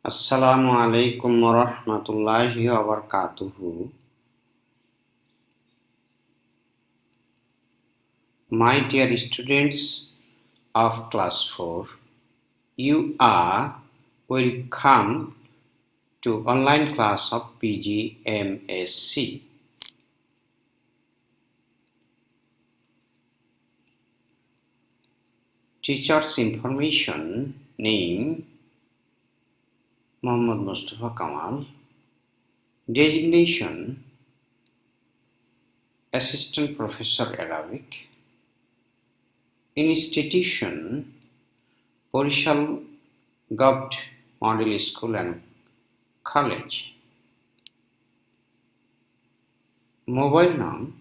Assalamu alaikum warahmatullahi wabarakatuh. My dear students of class 4, you are welcome to online class of PGMSC. Teacher's information name Muhammad Mustafa Kamal. Designation Assistant Professor Arabic. Institution Porishal Govt Model School and College. Mobile number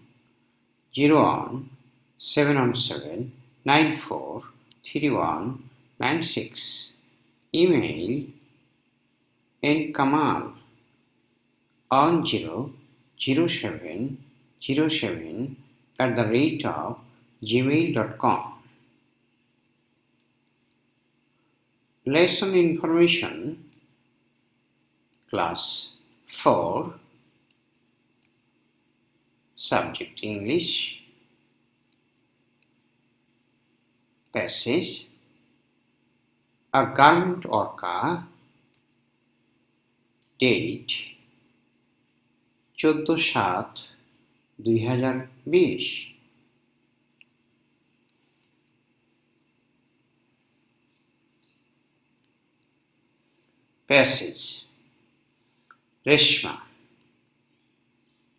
01-717-943196. Email nkamal100707@gmail.com. Lesson information Class 4 Subject English. Passage A garment orca. Date 14/7/2020. Passage Reshma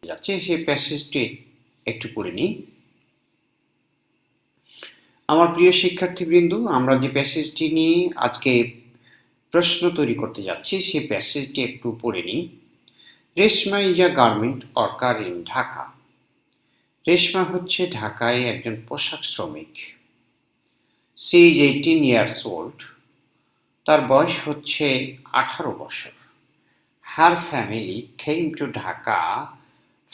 যাচ্ছে সেই প্যাসেজটি একটু পড়ে নিই। আমার প্রিয় শিক্ষার্থীবৃন্দ, আমরা যে প্যাসেজটি নিয়ে আজকে প্রশ্ন তৈরি করতে যাচ্ছি সেই প্যাসেজটি একটু পড়ে নিই। Reshma is a garment worker in Dhaka. Reshma হচ্ছে ঢাকায় একজন পোশাক শ্রমিক। She is 18 years old। তার বয়স হচ্ছে 18 বছর। Her family came to Dhaka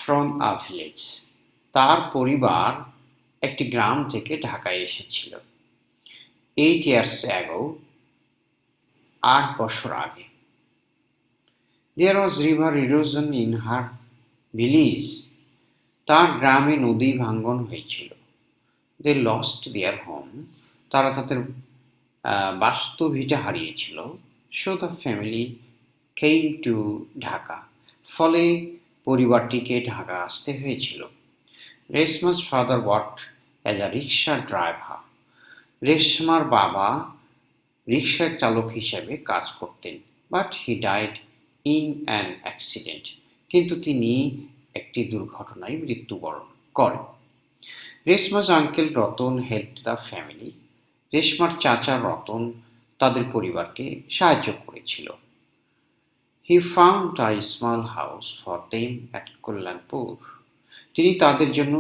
from a village. তার পরিবার একটি গ্রাম থেকে ঢাকায় এসেছিল। 8 years ago, 8 বছর আগে। There was river erosion in her village. তার গ্রামে নদী ভাঙ্গন হয়েছিল। They lost their home. তারা তাদের বাস্তুভিটা হারিয়েছিল। So the family came to Dhaka. ফলে পরিবারটিকে ঢাকা আসতে হয়েছিল। রেশমা's father worked as a rickshaw driver. রেশমার বাবা রিক্সা চালক হিসেবে কাজ করতেন। But he died in an accident. কিন্তু তিনি একটি দুর্ঘটনায় মৃত্যুবরণ করেন। রেশমা's uncle Ratan helped the family. রেশমার চাচা রতন তাদের পরিবারকে সাহায্য করেছিল। He found a small house for them at Kalyanpur. তিনি তাদের জন্য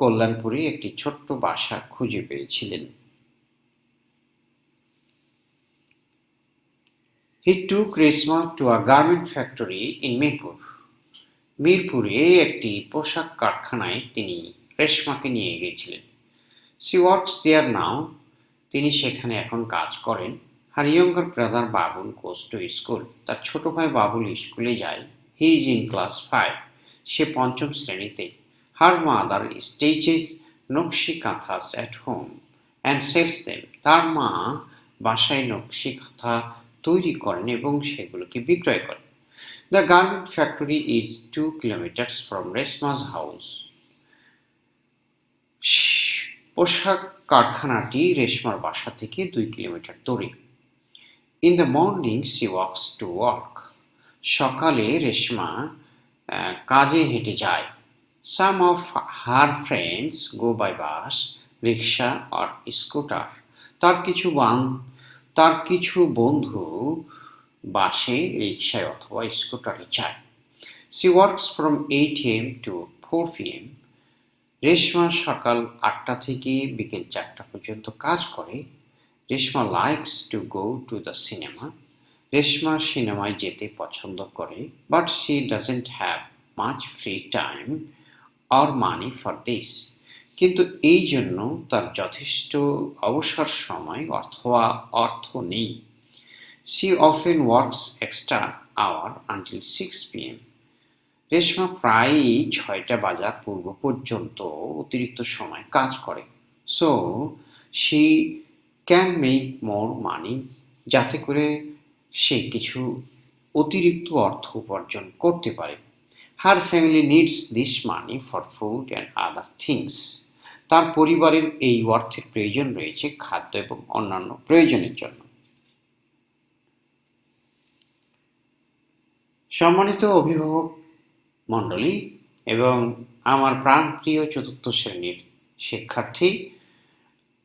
কল্যাণপুরে একটি ছোট্ট বাসা খুঁজে পেয়েছিলেন। He took Resma to a garment factory in Mirpur. মিরপুরে একটি পোশাক কারখানায় তিনি রেশমাকে নিয়ে গিয়েছিলেন। She works there now. তিনি সেখানে এখন কাজ করেন। Her younger brother Babul goes to school. তার ছোট ভাই বাবুল স্কুলে যায়। He is in class 5. সে পঞ্চম শ্রেণীতে। Her mother stitches নকশি kanthas at home and sells them. তার মা বাসায় নকশি কাঁথা তৈরি করেন এবং সেগুলোকে বিক্রয় করেন। The garment factory is 2 kilometers from Resma's house. পোশাক কারখানাটি রেশমার বাসা থেকে 2 কিলোমিটার দূরে। In the morning she walks to work. সকালে রেশমা কাজে হেঁটে যায়। Some of her friends go by bus, rickshaw or scooter. তার কিছু বন্ধু বাসে, রিকশায় অথবা স্কুটারে যায়। She works from 8 am to 4 pm. Reshma সকাল 8টা থেকে বিকেল 4টা পর্যন্ত কাজ করে। Reshma likes to go to the cinema. Reshma সিনেমায় যেতে পছন্দ করে। But she doesn't have much free time or money for this. কিন্তু এই জন্য তার যথেষ্ট অবসর সময় অথবা অর্থ নেই। She often works extra hour until 6 p.m. Reshma প্রায়ই 6টা বাজার পূর্ব পর্যন্ত অতিরিক্ত সময় কাজ করে। So she can make more money, যাতে করে সে কিছু অতিরিক্ত অর্থ উপার্জন করতে পারে। Her family needs this money for food and other things. তার পরিবারের এই অর্থের প্রয়োজন রয়েছে খাদ্য এবং অন্যান্য প্রয়োজনের জন্য। সম্মানিত অভিভাবক মণ্ডলী এবং আমার প্রাণপ্রিয় চতুর্থ শ্রেণীর শিক্ষার্থী,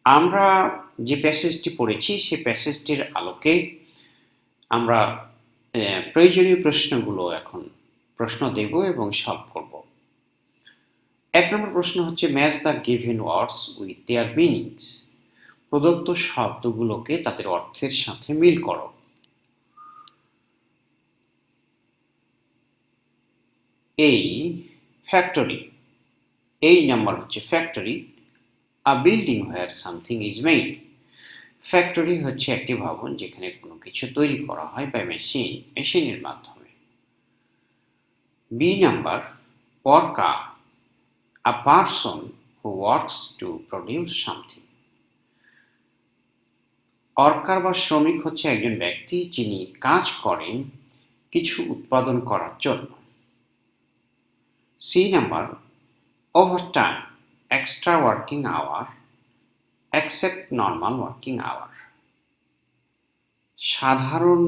আমরা যে প্যাসেজটি পড়েছি সে প্যাসেজটির আলোকে আমরা প্রয়োজনীয় প্রশ্নগুলো এখন প্রশ্ন দেব এবং সলভ করব। 1 নম্বর প্রশ্ন হচ্ছে, match the given words with their meanings. প্রদত্ত শব্দগুলোকে তাদের অর্থের সাথে মিল করো। এই ফ্যাক্টরি, এই নাম্বার হচ্ছে factory. A building where something is made. Factory হচ্ছে একটি ভবন যেখানে কোনো কিছু তৈরি করা হয় বাই মেশিনের মাধ্যমে। B number, worker, a person who works to produce something. Worker বা শ্রমিক হচ্ছে একজন ব্যক্তি যিনি কাজ করেন কিছু উৎপাদন করার জন্য। C number, overtime, extra working hour, except normal working hour. সাধারণ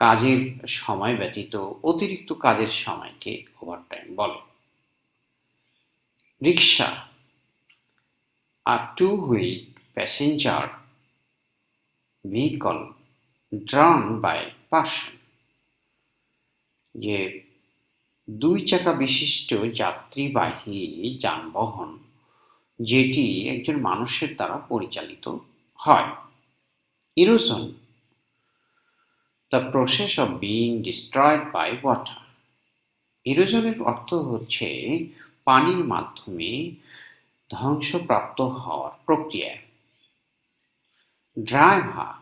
কাজের সময় ব্যতীত অতিরিক্ত কাজের সময়কে ওভারটাইম বলে। Rickshaw, a two wheel passenger vehicle drawn by person. যে 2 চাকা বিশিষ্ট যাত্রীবাহী যানবাহন যেটি একজন মানুষের দ্বারা পরিচালিত হয়। Erosion, the process of being destroyed by water. ইরোশনের অর্থ হচ্ছে পানির মাধ্যমে ধ্বংসপ্রাপ্ত হওয়ার প্রক্রিয়া। ড্রাইভার,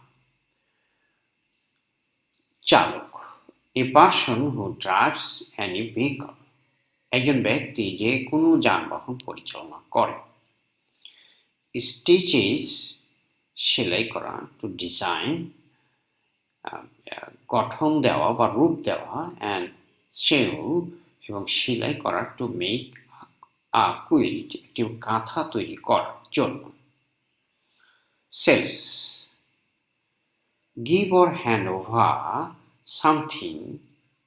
চালক, a person who drives any vehicle. একজন ব্যক্তি যে কোনো যানবাহন পরিচালনা করে। স্টিচেস, সেলাই করা, টু ডিজাইন, গঠন দেওয়া বা রূপ দেওয়া, অ্যান্ড সেও, এবং সেলাই করা, টু মেক আ কুইল্ট, একটি কাঁথা তৈরি করার জন্য। Sells, give or hand over something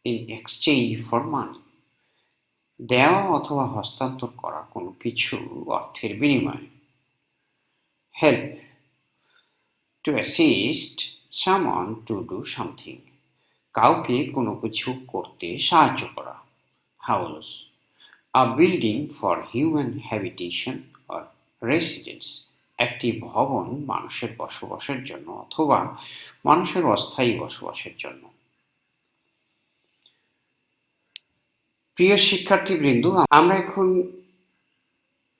in exchange for money. দেওয়া অথবা হস্তান্তর করা কোনো কিছু অর্থের বিনিময়ে। Help, to assist someone to do something, কাউকে কোনো কিছু করতে সাহায্য করা। House, a building for human habitation or residence, একটি ভবন মানুষের বসবাসের জন্য অথবা মানুষের অস্থায়ী বসবাসের জন্য। প্রিয় শিক্ষার্থীবৃন্দ, আমরা এখন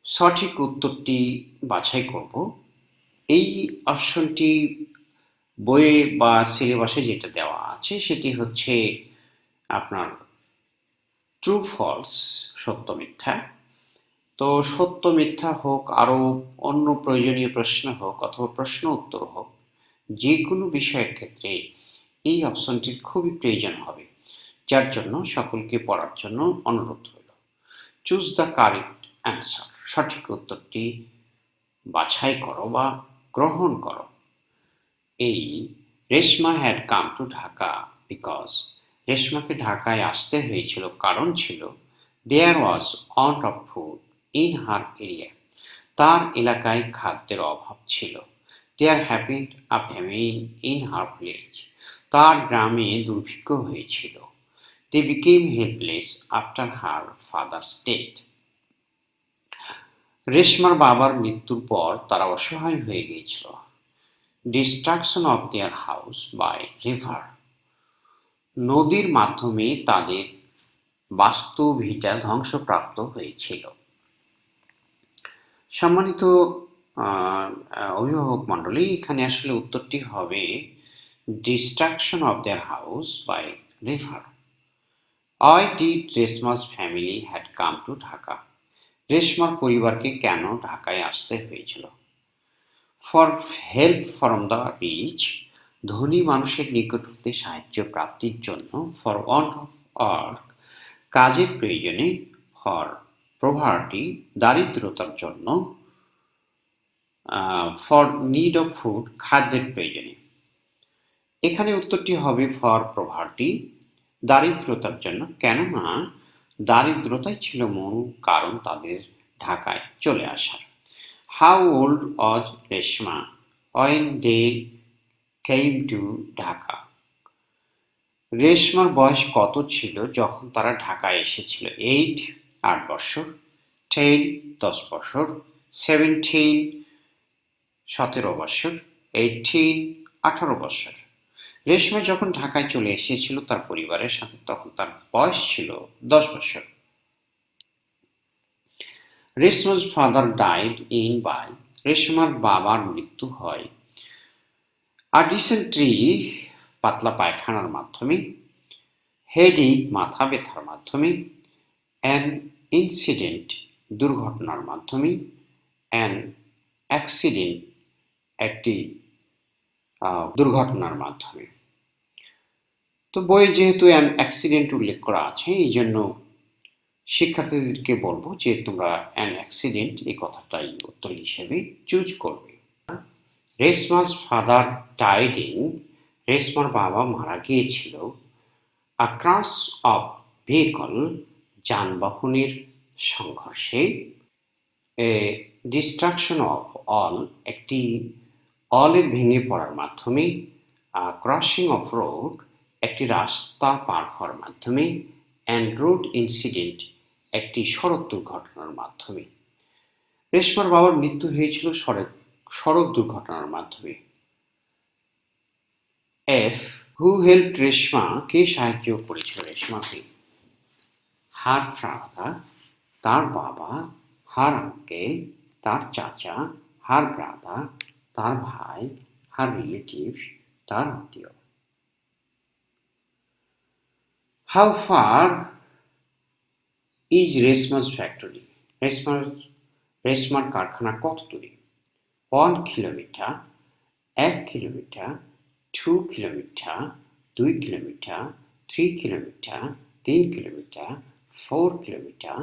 সঠিক উত্তরটি বাছাই করব। এই অপশনটি বইয়ে বা সিলেবাসে যেটা দেওয়া আছে সেটি হচ্ছে আপনার ট্রু ফলস, সত্য মিথ্যা। তো সত্য মিথ্যা হোক, আরও অন্য প্রয়োজনীয় প্রশ্ন হোক অথবা প্রশ্ন উত্তর হোক, যে কোনো বিষয়ের ক্ষেত্রে এই অপশনটির খুবই প্রয়োজন হবে, যার জন্য সকলকে পড়ার জন্য অনুরোধ রইল। চুজ দ্য কারেক্ট অ্যান্সার, সঠিক উত্তরটি বাছাই করো বা গ্রহণ করো। এই Reshma had come to Dhaka because, রেশমাকে ঢাকায় আসতে হয়েছিল কারণ ছিল there was want of food in her area, তার এলাকায় খাদ্যের অভাব ছিল। There happened a famine in her village, তার গ্রামে দুর্ভিক্ষ হয়েছিল। They became helpless after her father's death, রেশমার বাবার মৃত্যুর পর তারা অসহায় হয়ে গিয়েছিল। Destruction of their house by river, নদীর মাধ্যমে তাদের বাস্তু ভিটা ধ্বংসপ্রাপ্ত হয়েছিল। সম্মানিত অভিভাবক মণ্ডলী, এখানে আসলে উত্তরটি হবে destruction of their house by river. Why did Reshma's family had come to Dhaka? রেশমার পরিবারকে কেন ঢাকায় আসতে হয়েছিল? For help from the rich, ধনী মানুষের নিকট হতে সাহায্য প্রাপ্তির জন্য। ফর ওয়ান্ট অফ ওয়ার্ক, কাজের প্রয়োজনে। ফর প্রভার্টি, দারিদ্রতার জন্য। ফর নিড অফ ফুড, খাদ্যের প্রয়োজনে। এখানে উত্তরটি হবে ফর প্রভার্টি, দারিদ্রতার জন্য, কেননা দারিদ্রতাই ছিল মূল কারণ তাদের ঢাকায় চলে আসার। How old was Reshma when they came to Dhaka? রেশমার বয়স কত ছিল যখন তারা ঢাকায় এসেছিল? 8, 8 বছর। 10, 10 বছর। 17, 17 বছর। 18, 18 বছর। রেশমা যখন ঢাকায় চলে এসেছিল তার পরিবারের সাথে, তখন তার বয়স ছিল 10 বছর। রেশমা's ফাদার ডাইড ইন বাই, রেশমার বাবার মৃত্যু হয় ডিসেন্ট্রি, পাতলা পায়খানার মাধ্যমে। হেডেক, মাথা ব্যথার মাধ্যমে। অ্যান ইনসিডেন্ট, দুর্ঘটনার মাধ্যমে। অ্যান অ্যাক্সিডেন্ট, একটি দুর্ঘটনার মাধ্যমে। তো বইয়ে যেহেতু অ্যান অ্যাক্সিডেন্ট উল্লেখ করা আছে, এই জন্য শিক্ষার্থীদেরকে বলবো যে তোমরা অ্যান অ্যাক্সিডেন্ট এই কথাটাই উত্তর হিসেবে চুজ করবে। রেশমা's ফাদার ডাইড ইন, রেশমার বাবা মারা গিয়েছিল আ ক্রাশ অফ ভেহিকল, যানবাহনের সংঘর্ষে। এ ডিস্ট্রাকশন অফ অল, একটি অলের ভেঙে পড়ার মাধ্যমে। ক্রসিং অফ রোড, একটি রাস্তা পার হওয়ার মাধ্যমে। অ্যান্ড রোড ইনসিডেন্ট, একটি সড়ক দুর্ঘটনার মাধ্যমে। রেশমার বাবার মৃত্যু হয়েছিল সড়ক দুর্ঘটনার মাধ্যমে। এফ, হু হেল্পড রেশমা, কে সাহায্য করেছিল রেশমাকে? হার ফাদার, তার বাবা। হার আঙ্কেল, তার চাচা। হার ব্রাদার, তার ভাই। হার রিলেটিভস, তার আত্মীয়। How far is Reshma's factory, রেশমার কারখানা কত দূরে? 1 kilometre, 1 kilometre. 2 kilometre, 2 kilometre. 3 kilometre, 3 kilometre. 4 kilometre,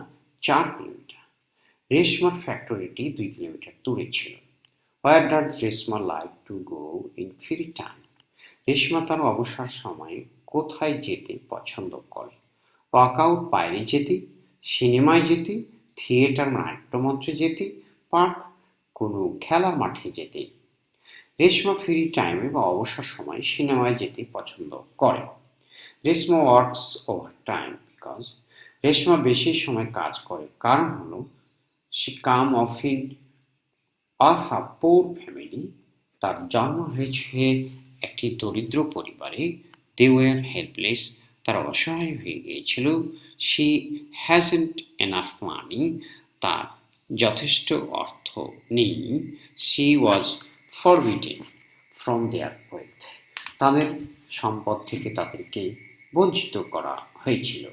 4 kilometre. রেশমার ফ্যাক্টরিটি 2 কিলোমিটার দূরে ছিল। Where does Reshma like to go in free time, Reshma তার অবসর সময়ে কোথায় যেতে পছন্দ করে? ওয়ার্কআউট, বাইরে যেতে। সিনেমায় যেতে। থিয়েটার, নাট্যমঞ্চে যেতে। পার্ক, কোনো খেলার মাঠে যেতে। রেশমা ফ্রি টাইমে বা অবসর সময়ে সিনেমায় যেতে পছন্দ করে। Reshma works overtime because, Reshma বেশি সময় কাজ করে কারণ হলো she come of a poor family, তার জন্ম হয়েছে একটি দরিদ্র পরিবারে। দে ওয়ার হেল্পলেস, তারা অসহায় হয়ে গিয়েছিল। শি হ্যাজন্ট এনাফ মানি, তার যথেষ্ট অর্থ নেই। She was forbidden from their wealth, তাদের সম্পদ থেকে তাদেরকে বঞ্চিত করা হয়েছিল।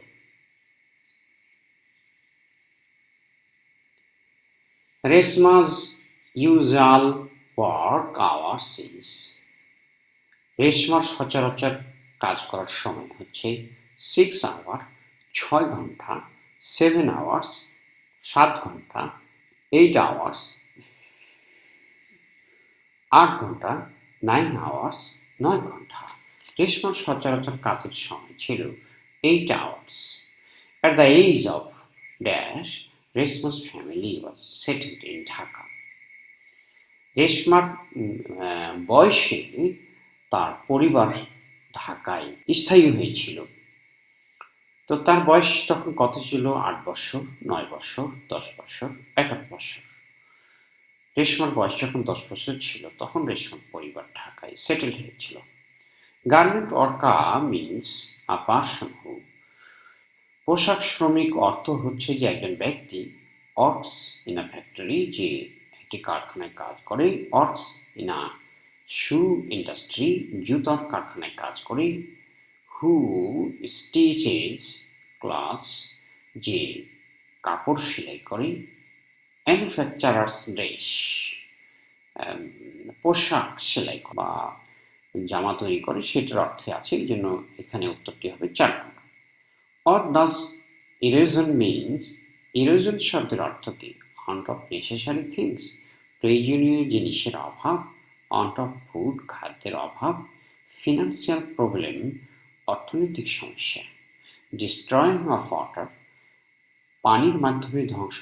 রেশমা's usual work hours is, রেশমার সচরাচর কাজ করার সময় হচ্ছে 6 আওয়ার, 6 ঘন্টা। 7 আওয়ার্স, 7 ঘন্টা। 8 আওয়ার্স, 8 ঘন্টা। 9 আওয়ার্স, 9 ঘন্টা। রেশমার সচরাচর কাজের সময় ছিল 8 hours. At the age of dash, Reshma's family was settled in Dhaka, রেশমার বয়সে তার পরিবার ঢাকায় স্থায়ী হয়েছিল। তো তার বয়স তখন কত ছিল? 8 বছর, 9 বছর, 10 বছর, 11 বছর। রেশমার বয়স যখন 10 বছর ছিল তখন রেশমার পরিবার ঢাকায় সেটেল হয়েছিল। গার্মেন্ট ওয়ার্কার মিন্স আ পারসন হু, পোশাক শ্রমিক অর্থ হচ্ছে যে একজন ব্যক্তি। ওয়ার্কস ইন আ ফ্যাক্টরি, যে একটি কারখানায় কাজ করে। Works in a shoe industry, জুতার কারখানায় কাজ করে। হু স্টিচেস ক্লথস, যে কাপড় সেলাই করে। ম্যানুফ্যাকচারার্স ড্রেস, পোশাক সেলাই বা জামা তৈরি করে, সেটার অর্থে আছে, এই জন্য এখানে উত্তরটি হবে 4 নম্বর। What does erosion means? Erosion শব্দের অর্থ কি? Want of necessary things, প্রয়োজনীয় জিনিসের অভাব। Want of food, খাদ্যের অভাব। Financial problem, অর্থনৈতিক সমস্যা। Destroying of water, পানির মাধ্যমে ধ্বংস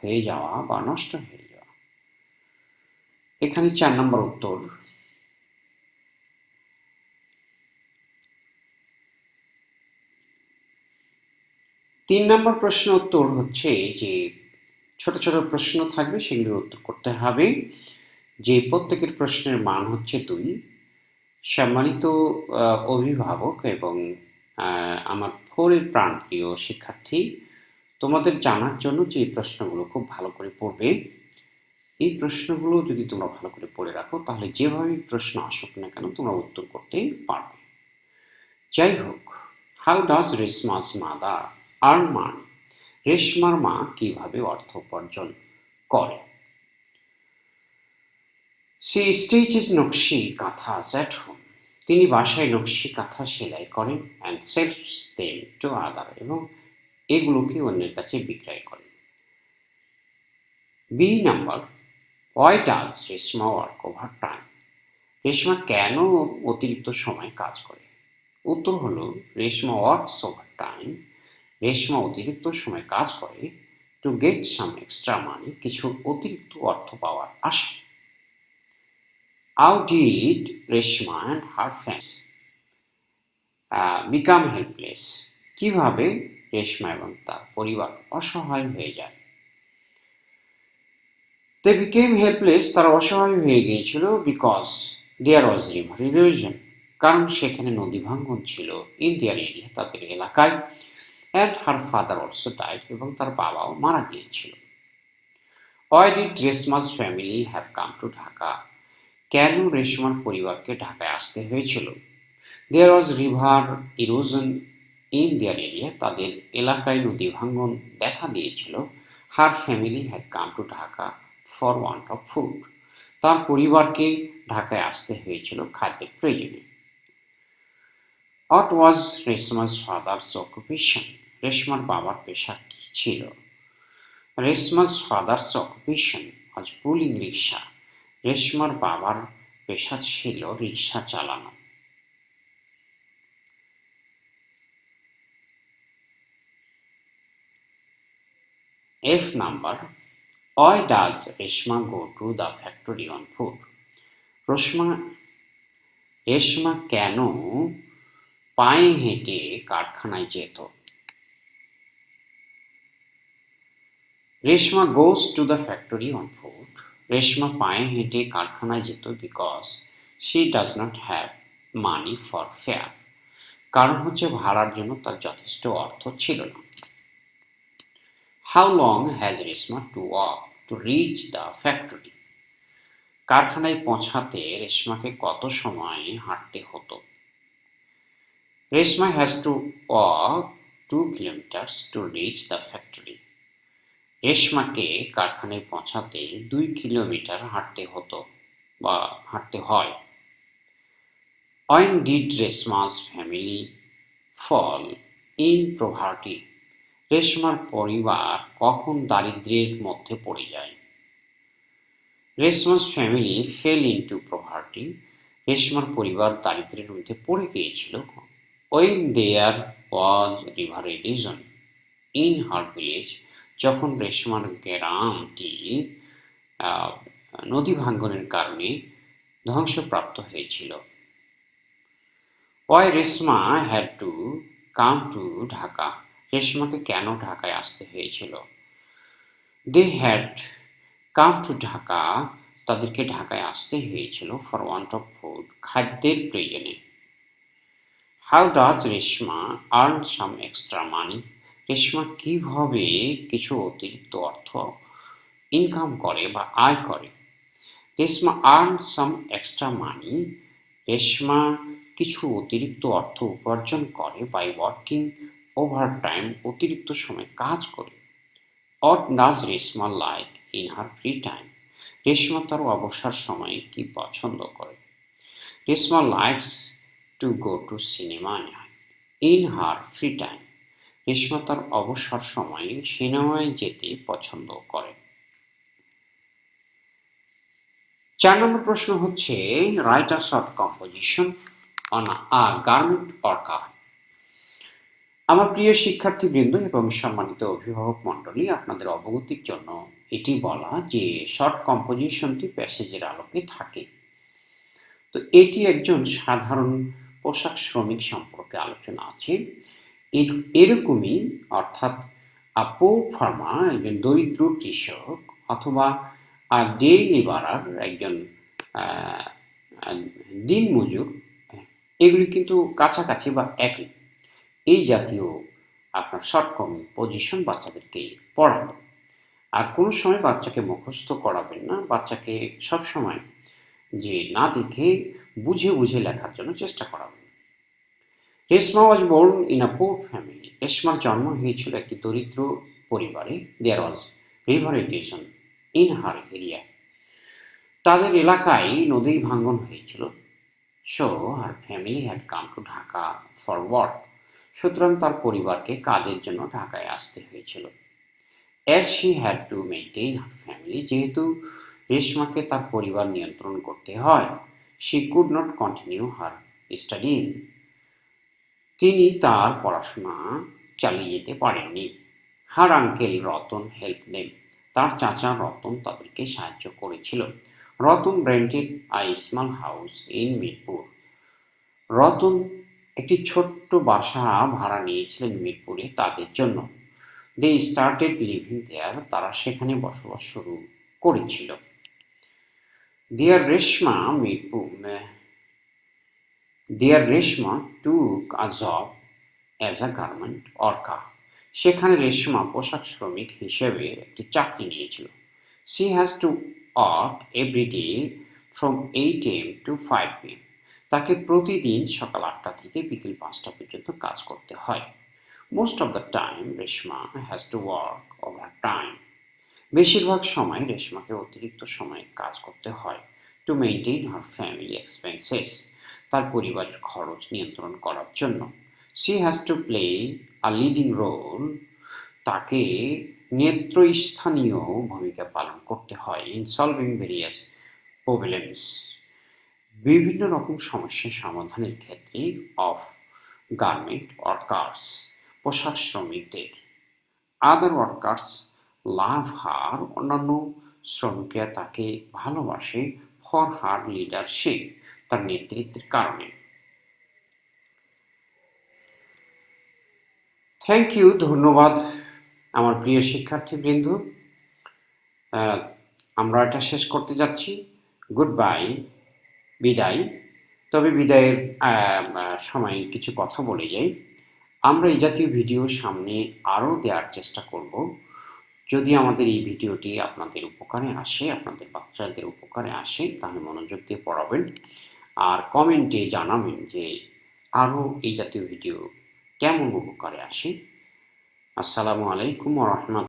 হয়ে যাওয়া বা নষ্ট হয়ে যাওয়া। এখানে 4 নম্বর উত্তর। 3 নম্বর প্রশ্ন উত্তর হচ্ছে যে ছোট ছোট প্রশ্ন থাকবে, সেগুলোর উত্তর করতে হবে, যে প্রত্যেকের প্রশ্নের মান হচ্ছে 2। সম্মানিত অভিভাবক এবং আমার 4 এর প্রাণপ্রিয় শিক্ষার্থী, তোমাদের জানার জন্য যে এই প্রশ্নগুলো খুব ভালো করে পড়বে। এই প্রশ্নগুলো যদি তোমরা ভালো করে পড়ে রাখো, তাহলে যেভাবে প্রশ্ন আসুক না কেন তোমরা উত্তর করতে পারবে। যাই হোক, how does Reshma's mother earn money? রেশমার মা কিভাবে অর্থ উপার্জন করে? সি স্টিচেস নকশি কাঁথাস অ্যাট হোম, তিনি বাসায় নকশি কাঁথা সেলাই করেন। And sells them to other, এবং এগুলোকে অন্যের কাছে বিক্রয় করেন। B number, why does Reshma work overtime? রেশমা কেন অতিরিক্ত সময় কাজ করে? উত্তর হলো, Reshma works overtime, Reshma অতিরিক্ত সময় কাজ করে to get some extra money, কিছু অতিরিক্ত অর্থ পাওয়ার আশায়। How did Reshma and her family become helpless? কিভাবে রেশমা এবং তার পরিবার অসহায় হয়ে যায়? They became helpless, তারা অসহায় হয়ে গিয়েছিল, because there was river erosion, কারণ সেখানে নদী ভাঙ্গন ছিল, in their area, তাদের এলাকায়, and her father also died, এবং তার বাবাও মারা গিয়েছিল। Why did রেশমা's family have come to Dhaka? কেন রেশমার পরিবারকে ঢাকায় আসতে হয়েছিল? There was river erosion in their area, তাদের এলাকায় নদী ভাঙ্গন দেখা দিয়েছিল। Her family had come to Dhaka for want of food, তার পরিবারকে ঢাকায় আসতে হয়েছিল খাদ্যের প্রয়োজনে। What was রেশমা's father's occupation? রেশমার বাবার পেশা কি ছিল? রেশমা's father's occupation was pulling rickshaw, রেশমার বাবার পেশা ছিল রিক্সা চালানো। F number, why does Reshma go to the factory on foot? Reshma কেন পায়ে হেঁটে কারখানায় যেত? Reshma goes to the factory on foot, Reshma পায়ে হেঁটে কারখানায় যেত because she does not have money for fare, কারণ হচ্ছে ভাড়ার জন্য তার যথেষ্ট অর্থ ছিল না। How long has Reshma to walk to reach the factory? কারখানায় পৌঁছাতে রেশমাকে কত সময় হাঁটতে হতো? Reshma has to walk 2 kilometers to reach the factory. রেশমাকে কারখানায় পৌঁছাতে 2 কিলোমিটার হাঁটতে হতো বা হাঁটতে হয়। When did রেশমা's family fall in poverty? রেশমার পরিবার কখন দারিদ্র্যের মধ্যে পড়ে যায়? রেশমা's family fell into poverty, রেশমার পরিবার দারিদ্র্যের মধ্যে পড়ে গিয়েছিল when there was river erosion in her village, যখন রেশমার গ্রামটি নদী ভাঙ্গনের কারণে ধ্বংসপ্রাপ্ত হয়েছিল। Why Reshma had to come to Dhaka? রেশমাকে কেন ঢাকায় আসতে হয়েছিল? They had come to Dhaka, তাদেরকে ঢাকায় আসতে হয়েছিল for want of food, খাদ্যের প্রয়োজনে। How does Reshma earn some extra money? Reshma কিভাবে কিছু অতিরিক্ত অর্থ ইনকাম করে বা আয় করে? রেশমা আর্ন সাম এক্সট্রা মানি। রেশমা কিছু অতিরিক্ত অর্থ উপার্জন করে বাই ওয়ার্কিং ওভারটাইম, অতিরিক্ত সময় কাজ করে। What does Reshma like in her free time? Reshma তার অবসর সময়ে কি পছন্দ করে? Reshma likes to go to cinema in her free time. Reshma তার অবসর সময়ে সিনেমায় যেতে পছন্দ করে। 4 নম্বর প্রশ্ন হচ্ছে write a short composition on a garment or কাপড়। আমার প্রিয় শিক্ষার্থীবৃন্দ এবং সম্মানিত অভিভাবক মণ্ডলী, আপনাদের অবগতির জন্য এটি বলা যে শর্ট কম্পোজিশনটি প্যাসেজের আলোকে থাকে। তো এটি একজন সাধারণ পোশাক শ্রমিক সম্পর্কে আলোচনা আছে। এরকমই, অর্থাৎ পোর ফার্মার একজন দরিদ্র কৃষক অথবা ডে লেবারার একজন দিনমজুর, এগুলি কিন্তু কাছাকাছি বা একই। এই জাতীয় আপনার শর্ট কম্পোজিশন বাচ্চাদেরকে পড়াবেন। আর কোনো সময় বাচ্চাকে মুখস্থ করাবেন না, বাচ্চাকে সবসময় যে না দেখে বুঝে বুঝে লেখার জন্য চেষ্টা করাবেন। Reshma was born in a poor family. রেশমার জন্ম হয়েছিল একটি দরিদ্র পরিবারে। There was river irrigation in her area. তাদের এলাকায় নদী ভাঙ্গন হয়েছিল। So her family had come to Dhaka for work. সুতরাং তার পরিবারকে কাজের জন্য ঢাকায় আসতে হয়েছিল। As she had to maintain her family, যেহেতু রেশমাকে তার পরিবার নিয়ন্ত্রণ করতে হয়, she could not continue her studying. তিনি তার পড়াশোনা চালিয়ে যেতে পারেননি। Her uncle Ratan help them. তার চাচা রতন তাদেরকে সাহায্য করেছিল। Ratan rented a small house in Mirpur. Ratan একটি ছোট্ট বাসা ভাড়া নিয়েছিলেন মিরপুরে তাদের জন্য। They started living there. তারা সেখানে বসবাস শুরু করেছিল। There Reshma took a job as a garment worker. সেখানে রেশমা পোশাক শ্রমিক হিসেবে একটি চাকরি নিয়েছিল। She has to work every day from 8 AM to 5 PM। তাকে প্রতিদিন সকাল 8টা থেকে বিকেল 5টা পর্যন্ত কাজ করতে হয়। Most of the time Reshma has to work overtime. বেশিরভাগ সময় রেশমাকে অতিরিক্ত সময়ে কাজ করতে হয়। To maintain her family expenses, তার পরিবারের খরচ নিয়ন্ত্রণ করার জন্য। She has to play a leading role, তাকে নেতৃস্থানীয় ভূমিকা পালন করতে হয়। ইন সলভিং ভেরিয়াস প্রবলেমস, বিভিন্ন রকম সমস্যার সমাধানের ক্ষেত্রে। অফ গার্মেন্ট ওয়ার্কার্স, পোশাক শ্রমিকদের। আদার ওয়ার্কার্স লাভ হার, অন্যান্য শ্রমিকরা তাকে ভালোবাসে। ফর হার লিডারশিপ, তার নেতৃত্বের কারণে। থ্যাংক ইউ, ধন্যবাদ আমার প্রিয় শিক্ষার্থীবৃন্দ। আমরা এটা শেষ করতে যাচ্ছি। গুড বাই, বিদায়। তবে বিদায়ের সময় কিছু কথা বলে যাই। আমরা এই জাতীয় ভিডিও সামনে আরও দেওয়ার চেষ্টা করব। যদি আমাদের এই ভিডিওটি আপনাদের উপকারে আসে, আপনাদের বাচ্চাদের উপকারে আসে, তাহলে মনোযোগ দিয়ে পড়াবেন। আর কমেন্টে জানাবেন যে আরও এই জাতীয় ভিডিও কেমন উপকারে আসে। আসসালামু আলাইকুম ওয়া রাহমাতুল্লাহ।